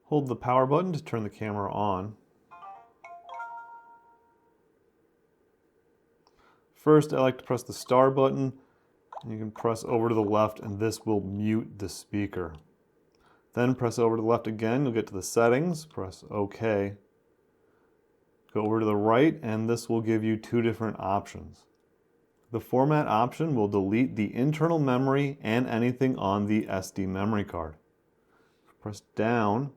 Hold the power button to turn the camera on. First, I like to press the star button. You can press over to the left and this will mute the speaker. Then press over to the left again, you'll get to the settings, press OK. Go over to the right and this will give you two different options. The format option will delete the internal memory and anything on the SD memory card. Press down.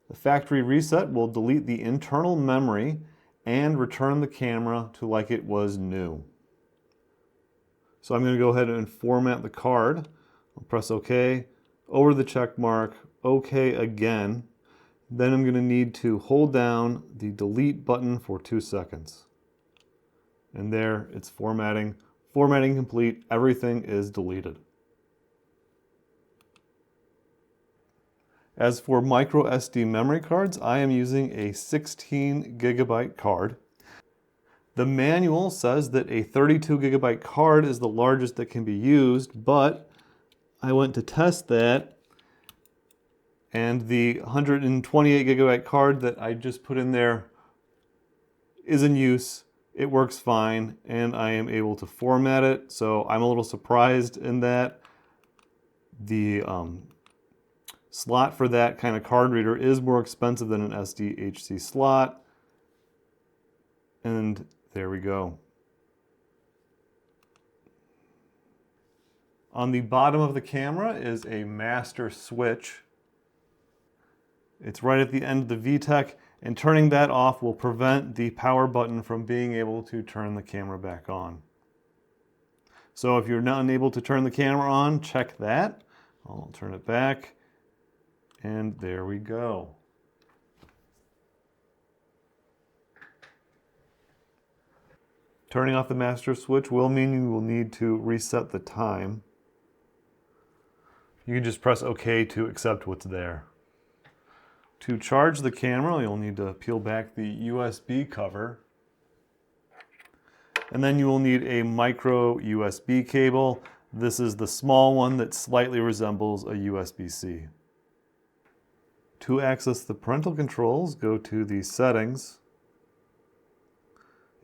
The factory reset will delete the internal memory and return the camera to like it was new. So I'm going to go ahead and format the card. I'll press OK, over the check mark, OK again. Then I'm going to need to hold down the delete button for 2 seconds. And there, it's formatting. Formatting complete, everything is deleted. As for microSD memory cards, I am using a 16 gigabyte card. The manual says that a 32 gigabyte card is the largest that can be used, but I went to test that and the 128 gigabyte card that I just put in there is in use. It works fine and I am able to format it. So I'm a little surprised in that. The slot for that kind of card reader is more expensive than an SDHC slot. And there we go. On the bottom of the camera is a master switch. It's right at the end of the Vtech, and turning that off will prevent the power button from being able to turn the camera back on. So if you're not unable to turn the camera on, check that. I'll turn it back, and there we go. Turning off the master switch will mean you will need to reset the time. You can just press OK to accept what's there. To charge the camera, you'll need to peel back the USB cover. And then you will need a micro USB cable. This is the small one that slightly resembles a USB-C. To access the parental controls, go to the settings.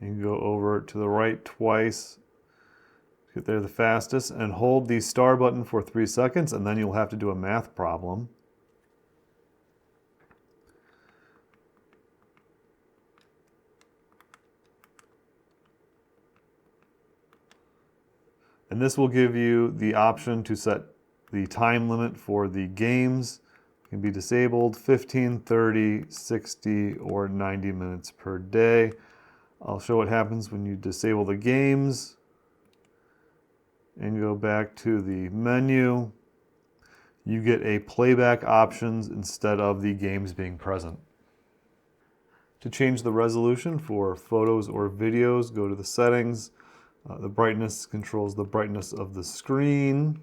You can go over to the right twice, get there the fastest, and hold the star button for 3 seconds, and then you'll have to do a math problem. And this will give you the option to set the time limit for the games. It can be disabled 15, 30, 60, or 90 minutes per day. I'll show what happens when you disable the games and go back to the menu. You get a playback options instead of the games being present. To change the resolution for photos or videos, go to the settings. The brightness controls the brightness of the screen.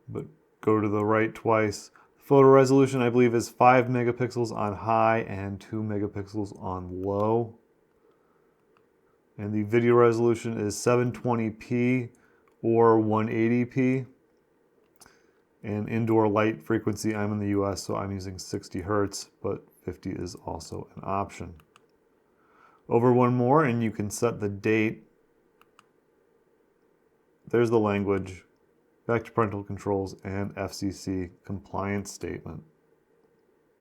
But go to the right twice. Photo resolution, I believe, is 5 megapixels on high and 2 megapixels on low. And the video resolution is 720p or 180p. And indoor light frequency, I'm in the US, so I'm using 60 Hertz, but 50 is also an option. Over one more and you can set the date. There's the language, back to parental controls and FCC compliance statement.